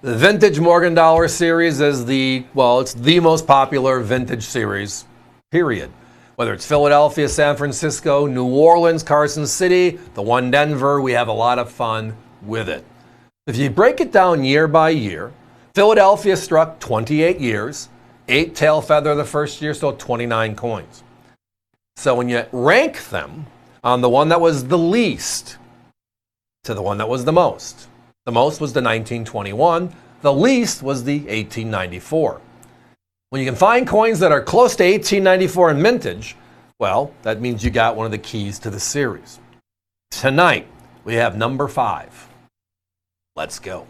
The vintage Morgan Dollar series is it's the most popular vintage series, period. Whether it's Philadelphia, San Francisco, New Orleans, Carson City, the one Denver, we have a lot of fun with it. If you break it down year by year, Philadelphia struck 28 years, 8 tail feather the first year, so 29 coins. So when you rank them on the one that was the least to the one that was the most was the 1921, the least was the 1894. When you can find coins that are close to 1894 in mintage, well, that means you got one of the keys to the series. Tonight, we have number 5. Let's go.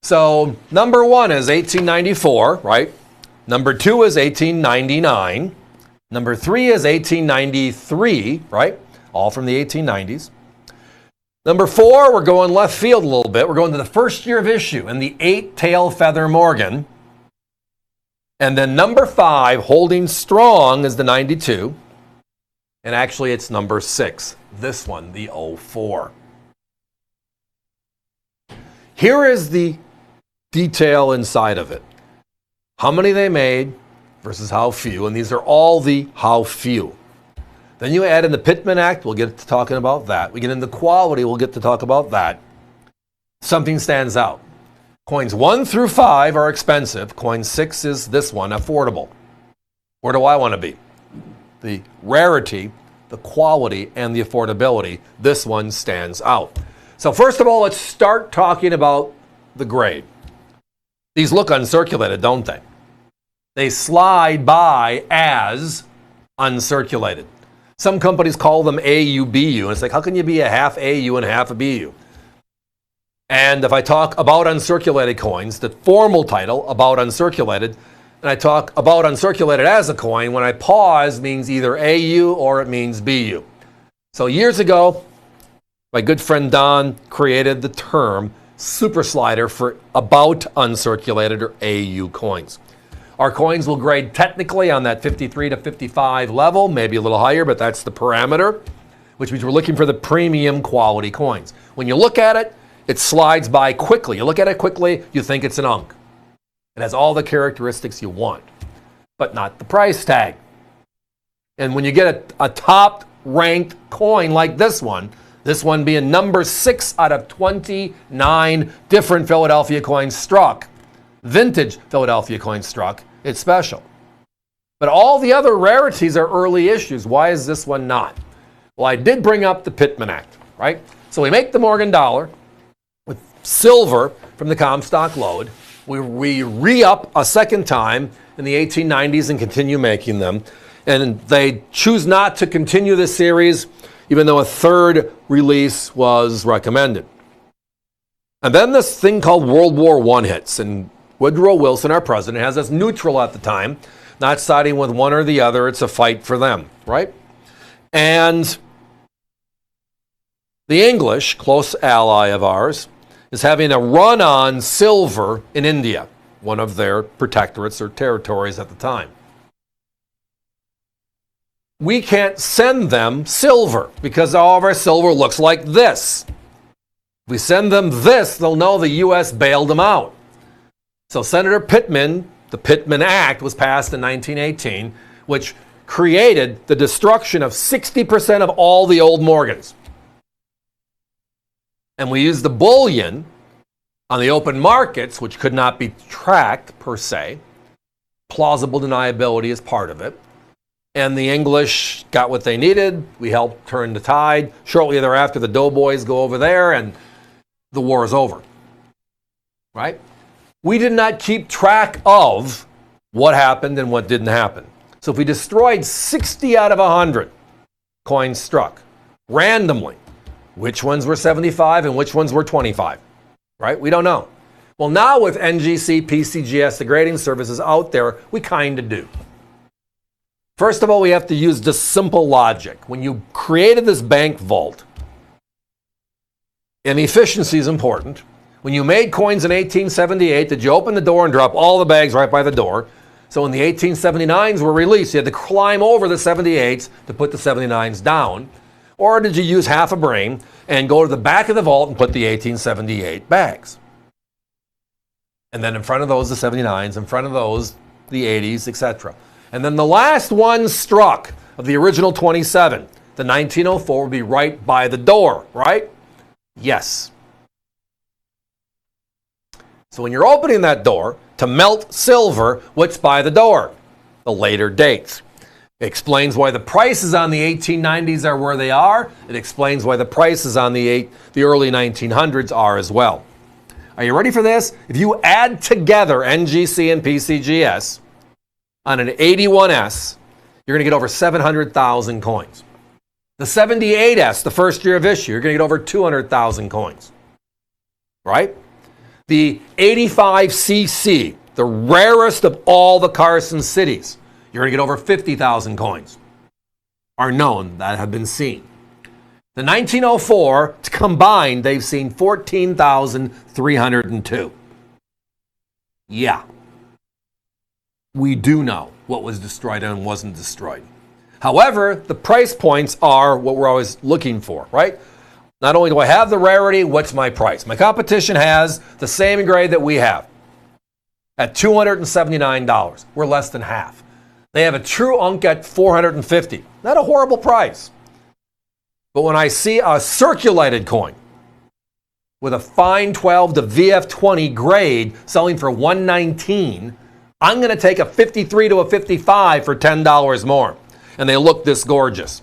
So, number 1 is 1894, right? Number 2 is 1899. Number 3 is 1893, right? All from the 1890s. Number 4, we're going left field a little bit. We're going to the first year of issue in the 8 tail feather Morgan. And then number 5, holding strong, is the 92. And actually, it's number 6. This one, the 04. Here is the detail inside of it. How many they made versus how few. And these are all the how few. Then you add in the Pittman Act, we'll get to talking about that. We get into quality, we'll get to talk about that. Something stands out. Coins 1 through 5 are expensive. Coin 6 is this one, affordable. Where do I want to be? The rarity, the quality, and the affordability. This one stands out. So first of all, let's start talking about the grade. These look uncirculated, don't they? They slide by as uncirculated. Some companies call them AU, BU, and it's like, how can you be a half AU and half a BU? And if I talk about uncirculated coins, the formal title, about uncirculated, and I talk about uncirculated as a coin, when I pause means either AU or it means BU. So years ago, my good friend Don created the term super slider for about uncirculated or AU coins. Our coins will grade technically on that 53 to 55 level, maybe a little higher, but that's the parameter, which means we're looking for the premium quality coins. When you look at it, it slides by quickly. You look at it quickly, you think it's an unk. It has all the characteristics you want, but not the price tag. And when you get a top-ranked coin like this one being number 6 out of 29 different Philadelphia coins struck, vintage Philadelphia coins struck, it's special. But all the other rarities are early issues. Why is this one not? Well, I did bring up the Pittman Act, right? So we make the Morgan Dollar with silver from the Comstock load. We re-up a second time in the 1890s and continue making them. And they choose not to continue the series, even though a third release was recommended. And then this thing called World War I hits, and Woodrow Wilson, our president, has us neutral at the time, not siding with one or the other. It's a fight for them, right? And the English, close ally of ours, is having a run on silver in India, one of their protectorates or territories at the time. We can't send them silver because all of our silver looks like this. If we send them this, they'll know the U.S. bailed them out. So Senator Pittman, the Pittman Act was passed in 1918, which created the destruction of 60% of all the old Morgans. And we used the bullion on the open markets, which could not be tracked per se. Plausible deniability is part of it. And the English got what they needed. We helped turn the tide. Shortly thereafter, the doughboys go over there and the war is over. Right? We did not keep track of what happened and what didn't happen. So if we destroyed 60 out of 100 coins struck randomly, which ones were 75 and which ones were 25, right? We don't know. Well, now with NGC, PCGS, the grading services out there, we kind of do. First of all, we have to use just simple logic. When you created this bank vault, and efficiency is important, when you made coins in 1878, did you open the door and drop all the bags right by the door? So when the 1879s were released, you had to climb over the 78s to put the 79s down. Or did you use half a brain and go to the back of the vault and put the 1878 bags? And then in front of those, the 79s, in front of those, the 80s, etc. And then the last one struck of the original 27, the 1904, would be right by the door, right? Yes. So when you're opening that door to melt silver, what's by the door? The later dates. It explains why the prices on the 1890s are where they are. It explains why the prices on the early 1900s are as well. Are you ready for this? If you add together NGC and PCGS on an 81S, you're going to get over 700,000 coins. The 78S, the first year of issue, you're going to get over 200,000 coins. Right? The 85cc, the rarest of all the Carson cities, you're going to get over 50,000 coins. Are known, that have been seen. The 1904, combined, they've seen 14,302. Yeah. We do know what was destroyed and wasn't destroyed. However, the price points are what we're always looking for, right? Not only do I have the rarity, what's my price? My competition has the same grade that we have at $279. We're less than half. They have a true unk at $450. Not a horrible price. But when I see a circulated coin with a fine 12 to VF20 grade selling for $119, I'm going to take a 53 to a 55 for $10 more. And they look this gorgeous.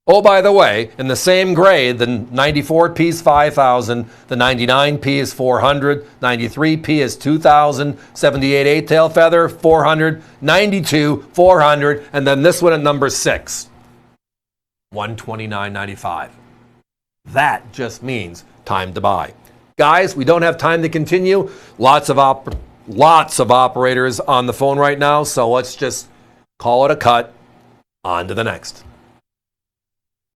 Oh, by the way, in the same grade, the 94P is 5,000, the 99P is 400, 93P is 2,000, 78 eight-tail feather, 400, 92, 400, and then this one at number 6. $129.95. That just means time to buy. Guys, we don't have time to continue. Lots of operators on the phone right now, so let's just call it a cut. On to the next.